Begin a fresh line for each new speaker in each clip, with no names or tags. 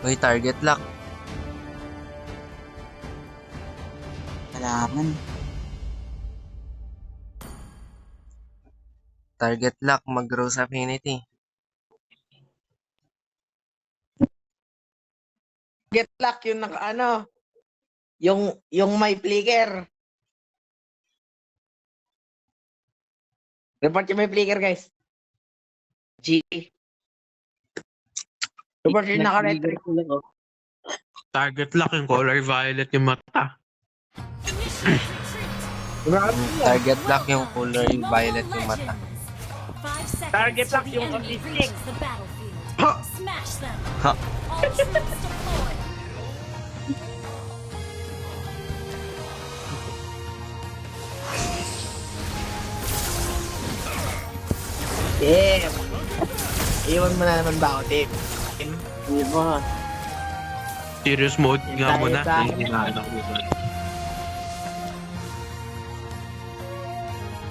Uy, target lock.
Kalaman.
Target lock, mag-Rose Affinity.
Get luck yung naka ano. Yung may flicker. Report yung may flicker, guys. G. Report yung naka-red.
Target lock yung color violet yung mata.
Target lock yung color violet yung mata.
Target lock yung autistic.
Ha!
Ha!
Yeah. Iwan mo na naman ba ako, Tim? Hindi mo.
Serious mode nga muna.
Tayo
Yung hinahanap ko ba?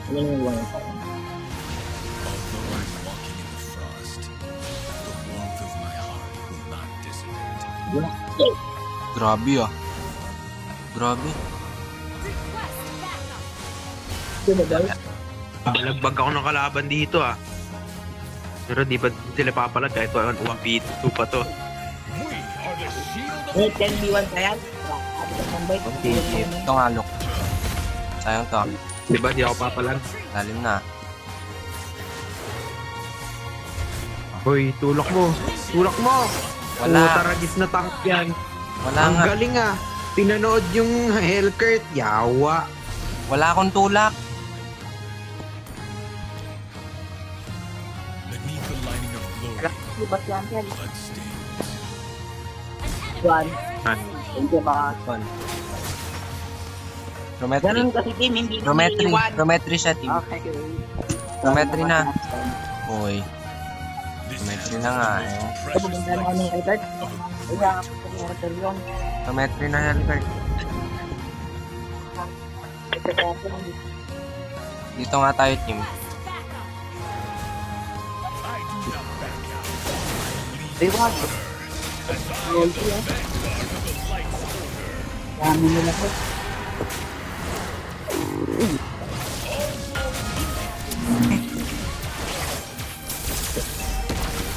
Ano yung iwan?
Although I'm walking in the frost, the warmth of my heart will not dissipate.
Grabe ah. Grabe.
Balagbag ako ng kalaban dito ah. Pero di ba sila papalag kahit 1v2 pa to.
May 10v1 ka yan?
Ito nga, look. Sayang to.
Di ba di ako papalag?
Lalim na.
Hoy, tulak mo. Tulak mo.
Wala.
Taragis na tank yan.
Wala
Ang
nga.
galing ah. Pinanood yung Hellcurt. Yawa.
Wala akong tulak.
Beneath the lining of glory,
Ba't yan, Ken?
bloodstains.
Juan.
Ah.
Hindi ba?
Kon. Prometri.
Ganun kasi, Tim. Hindi
Prometri.
iwan.
Prometri siya, team.
Okay.
Prometri na. Uy.
This
Prometri
has
na nga
the
eh.
most
Ito,
precious
pumunta na kami,
life
Albert.
of a
Kaya, pumunta yun.
Prometri na Hellcurt.
Ito kaya po.
Dito nga tayo, team.
Reward. Loyalty, eh. Dami nila po.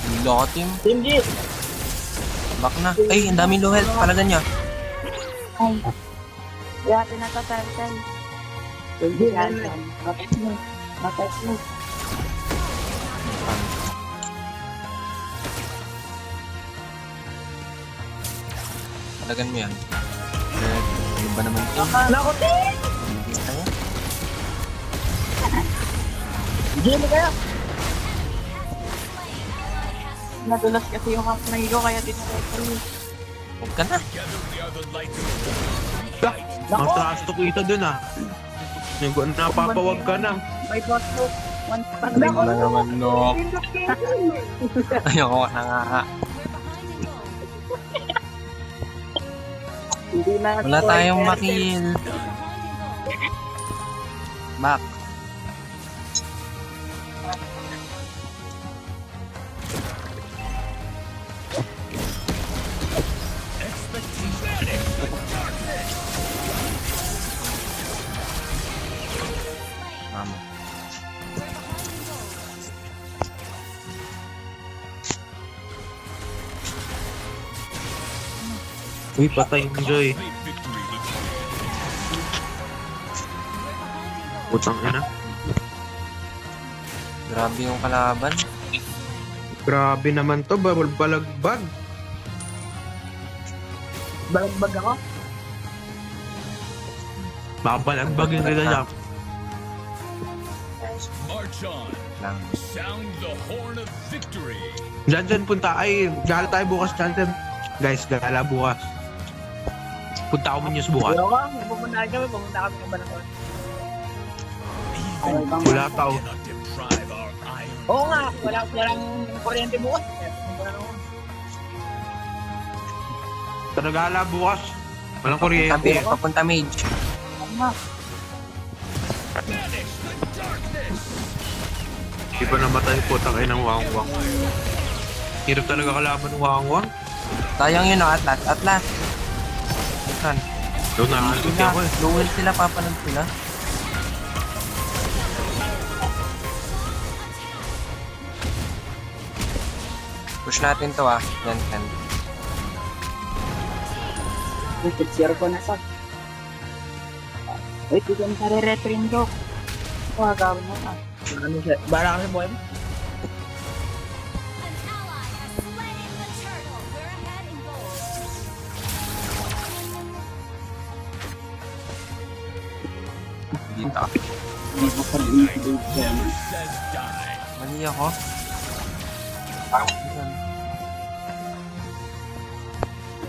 Hilo ko, team.
Team G.
Back na. Ay, ang daming low health. Palagan niya.
Ay. Kaya tinatatartan.
Team G. Bakit mo? Bakit mo?
Palagan mo yan. Ano ba naman ito?
Nako, Tim!
Bibista niya.
G, ano kaya?
Nadulas kasi yung half na hilo kaya tinatatartan.
Huwag ka na.
Matrasto ko ito dun ah. Napapawag ka na.
May bot loop. One pack
Galing mo na naman, Nok. Ayoko na nga.
Hindi na.
Wala tayong makill. Back. Mama.
Uy, patay yung Joy.
victory with
Putang ina.
Grabe yung kalaban.
Grabe naman to, balagbag.
Balagbag ako.
Babalagbag yung nila siya.
march on.
Lang.
Sound the horn of victory.
Dyan punta. Ay, gala tayo bukas dyan. Guys, gala bukas. Punta ako Muñoz bukas.
Pero ka, pumunta kami ng Banakon.
Wala tao.
Cannot deprive our iron.
Oo nga, walang kuryente bukas.
Tara gala bukas. Walang kuryente.
Papunta mage.
Di ba namatay po tangay ng wangwang? Hirap talaga kalaban ng wangwang.
Sayang yun, no? Atlas. Atlas. Saan?
Doon nakakasok ako eh.
Low health sila, papanood sila. Push natin to Yan, yan.
Share ko na sa. Wait, bigyan sa re-retrin ko. Gawin mo na.
Ano siya? Bara ka sa boy mo?
Dito. Mali ako. Saan?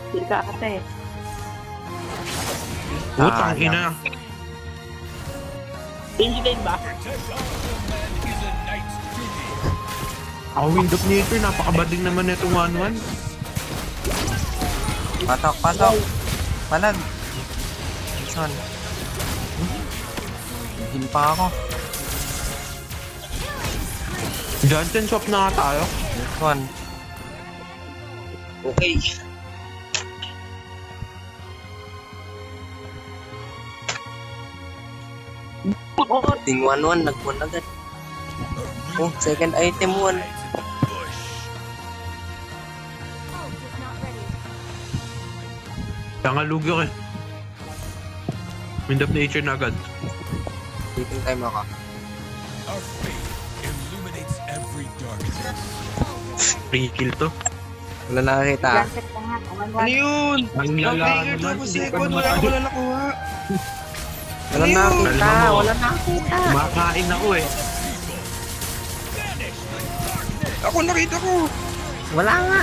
Share ka ate.
Putang ina.
Incident ba?
Ako wind up nito, napakabading naman itong 1-1.
Patok, patok. Palag. Saan? Heal pa ako.
Johnson swap na nga tayo.
This one.
Okay.
Ting 1-1, nag-1 agad. Oh, second item 1.
Tangalugyo eh. Wind of nature na agad.
Taking time ako.
Our faith illuminates every darkness.
Free kill to.
Wala nakakita
Janset ka nga.
Ano yun?
Ang lala naman.
Wala ko na nakuha.
Wala nakakita.
Alam mo.
Wala nakakita.
Makain ako eh.
Ako nakita ko.
Wala nga.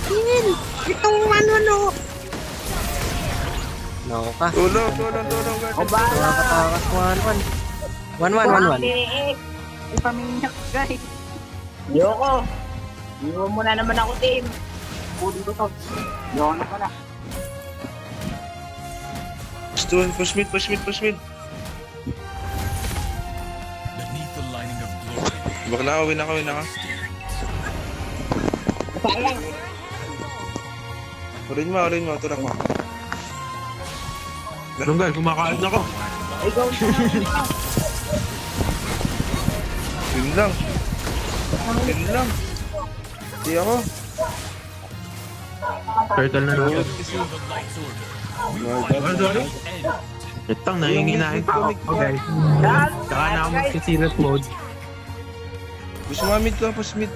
Tingin. Itong 1-1 oh. Nako ka.
Tulong.
O bala.
Nakatakas 1-1. 1-1.
Ipaminyak guys.
Yoko. Iwan mo na naman ako, team.
Puli ko to. Yoko na pala.
Push mid.
Beneath the lining of glory.
Bakla ako, win ako. Sayang. Urin mo, tulak mo.
Anong guys, kumakain ako.
Ikaw na.
Yun lang. Hindi ako.
Turtle na lang.
Feel the light's order.
Itang nanginginahin pa ako guys. Saka na ako mag-serious mode.
Push mo mid ko, push mid.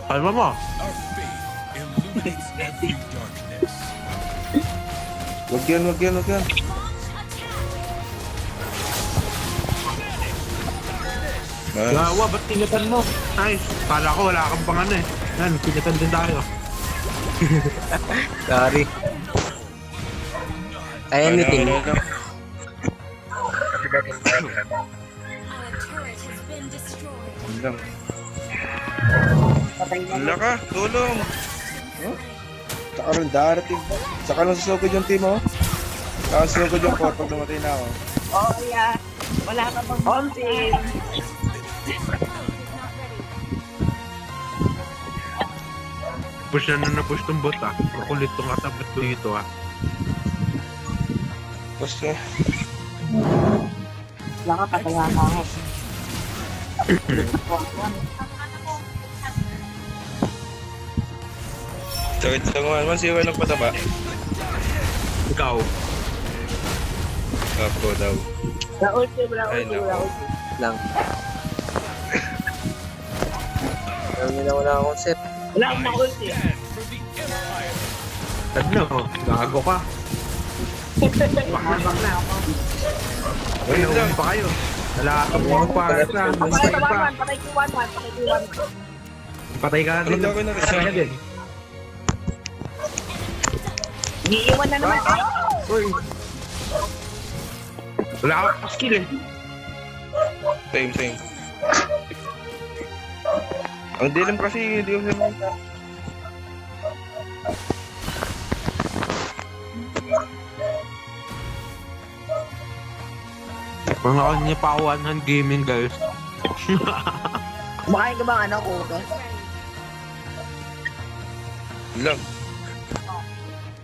Kalma mo.
Our faith illuminates every darkness.
Wag yan. Nice.
Gawa, ba't kinatan mo? Nice. Kala ko wala kang pang ano eh. Yan, kinatan din tayo.
Sorry. Ayan ni Ting.
Yun lang. Wala ka, tulong. Huh? Saka rin darating. Saka lang susugod yung team, oh. Saka susugod yung core pag namatay na ako.
Oh, yeah. Wala ka pang home team.
Push na push tong bot ah. Makulit tong katapat ko dito ah.
Push ka.
Wala ka pataya ka ako.
Sakit sa mga naman, siya nagpataba.
Ikaw.
Kapo daw.
Wala
Ay, nako.
Lang. Wala akong set.
Wala akong na-ulti.
Ano? Gago ka.
Bakla ako.
Ay, nauwi pa kayo. Wala ka pang para sa
Patay
pa.
ka 1-1, patay ka 1-1.
Patay ka
Ano
din.
daw ko na
Patay ka din.
Iniiwan na naman kayo.
Uy. Wala ka pa skill eh.
Same. Ang dilim kasi, hindi ko siya.
Mga kanya pa 100 gaming guys.
Kumakain ka ba ano, Kuto?
Lang.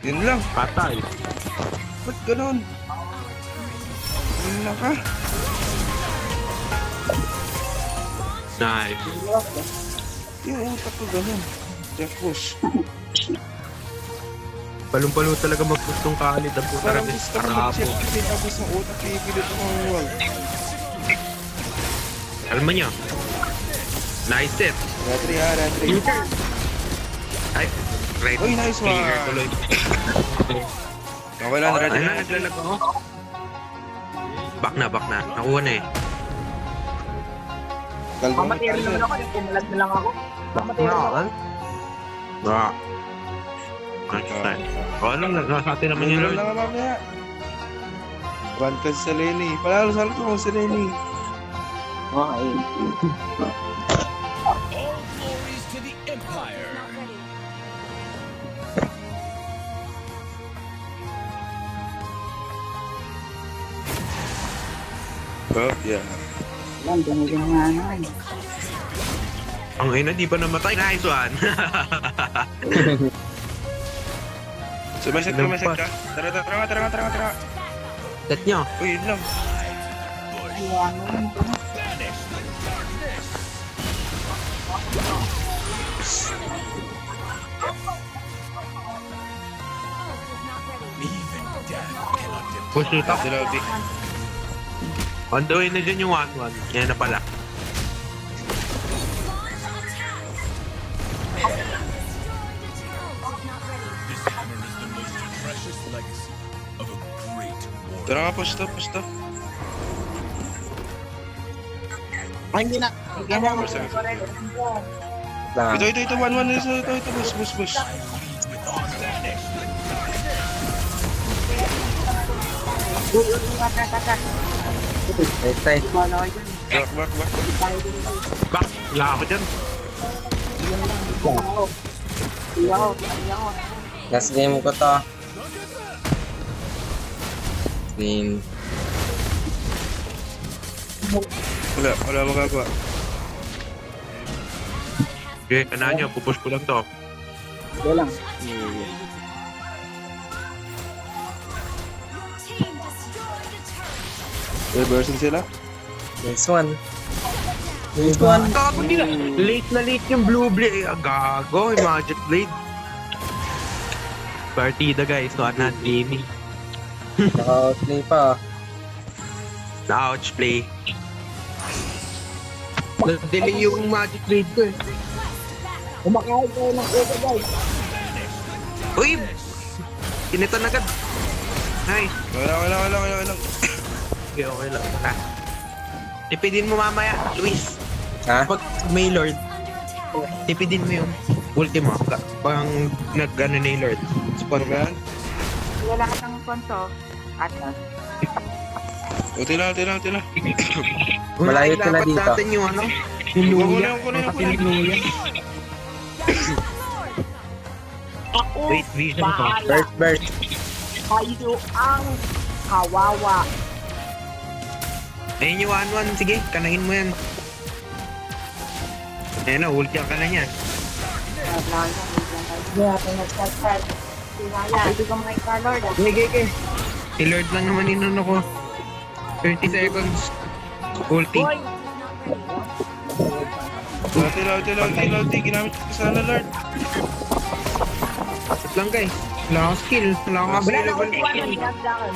Yun lang.
Patay.
Ba't ganun? Yun lang ka.
Nice.
Yung utak ko ganun. Kaya push.
Palong-palo talaga mag-push tong Khalid. Ang puta
Parang
rin.
gusto ko
Arabo.
mag-check kasi tapos ng utak ipilit ako ng wall.
Kalma niyo. Nice set.
Retry ha, retry.
Ay, right.
Uy, nice one.
Clear tuloy.
Okay lang, retry.
Ayun na, naglalag ako. Back na. Nakuha na eh.
Kalma.
Mamatay rin naman ako, yung pumalag na lang ako. Mamatay rin ako.
Bra. Nice time. O ano, nasa atin naman yung
Ano
Lord.
lang mamaya. Run ka sa Lenny. Palalo sa ko si Lenny.
Okay.
All glories to the Empire.
Oh, yeah.
Yan, ganyan nga naman.
Ang ina, di pa namatay. Nice one.
Sumasag ka. Tara.
Set nyo.
Uy, yun lang.
Ayan,
Even death cannot
Push it up.
Dilabi.
On the way na dyan yung 1-1. Yan na pala.
This hammer is the most precious legacy of a great war.
Tara nga, push to.
Ay, hindi na. Ganyan mo.
Lang.
Ito, 1-1 na ito, push.
Tay.
Back.
Back. Wala ako dyan.
Last game ko to. Game.
Wala magagawa.
Okay, kanaan nyo. Pupush ko lang to.
Reversing sila.
Nice one. Nice one.
Gago nila. Late na late yung blue blade. Gago, yung magic blade. Partida guys, not gaming.
Naka-outplay pa.
Na-ouch play. Nag-delay yung magic blade ko eh.
Kumakain kayo ng ego, guys.
Uy! Kinitan agad. Nice.
Wala.
Okay lang. Tipidin mo mamaya, Luis.
Ha?
Pag may Lord, tipidin mo yung ultimo. Pang nag-ano na yung Lord. Spawn
Ano ba yan?
Wala ka ng konto. Atas.
Uti lang.
Malayo sila
dapat
dito.
natin yung ano, yung luya.
Kunin.
Kasi yung luya.
Ako,
Wait, vision ko.
bahala.
Burst.
Kayo ang kawawa.
Ayun yung 1-1. Sige, kanain mo yan. Ayun na, ulti ka na yan.
Pwede ka mga ka-lord.
Okay. Si Lord lang naman inuno ko. 30 seconds. Ulti.
Boy!
Ulti. Ginamit ko sana, Lord.
Wait lang guys. Wala akong skill. Wala akong
Wala na
available
akong
na
iwan.
skill.
Binagdakan.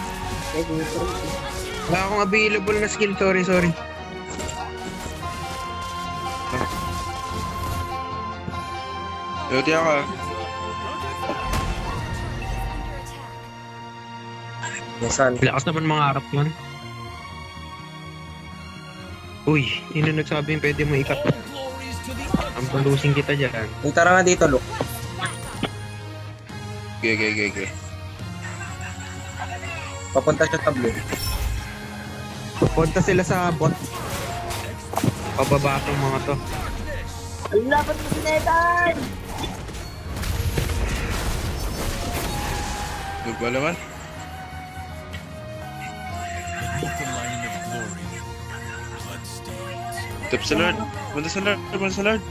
Wala akong available na skill. Sorry.
Uti ako.
Nice one.
Lakas naman mga harap yun. Uy, sino nagsabing pwede mo ikat?
All glories to the Empire.
Ang palusing kita dyan.
Uy, tara nga dito, Luke.
Okay.
Papunta siya sa blue.
Punta sila sa bot. Pababa tong mga to.
Ang laban mo sinetan!
Huwag ba naman?
The line of glory. Bloodstains.
Tip sa Lord. Banda sa Lord.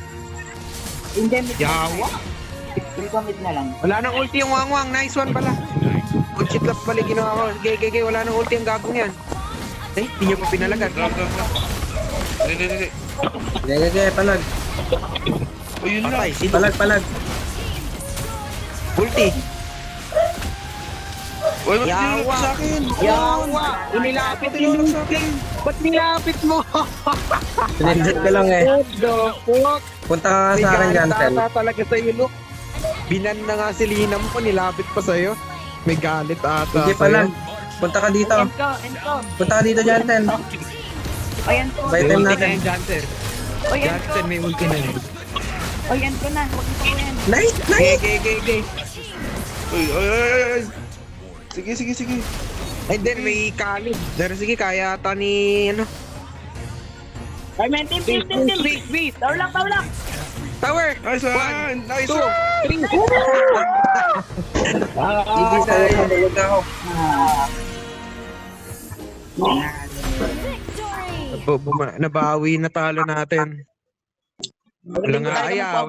Hindi, may
Yawa!
Kill ko mid na lang.
Wala nang ulti yung wangwang. Nice one pala. Good shit lang pala yung ginawa ko. Gay. Wala nang ulti ang gagong yan. Eh, hindi niya pa pinalagan.
Drop. Hindi.
Gaya, palag.
O yun lang.
Patay, sino?
Palag.
Ulti.
Uy, ba't
Yawa.
tinulak sa akin?
Yawa! Inilapit
Tinulak
mo.
sa akin.
Ba't nilapit mo?
Pinindit ko lang eh.
What the fuck?
Punta ka nga
May
sa akin, Jantel.
galit ata talaga sa'yo, Luke. Binan na nga si Lina mo, nilapit pa sa'yo. May galit ata
Hindi palag. Punta ka dito.
End ko.
Punta ka dito, Jantel.
O, end ko.
By
May
time
ulti na
natin.
yan, Jansen.
O, end ko.
Jansen, may ulti na yan.
O, end ko na. Huwag mo ko yan.
Nice.
Gay.
Uy. Sige.
And then may kalid. Pero sige, kaya ata ni, ano?
Ay, men, team.
Beast.
Tower lang.
Tower!
Nice one! Nice
2,
one!
3.
Hindi sa'yo. Huwag ako.
Nabawi na talo natin. Walang ayaw.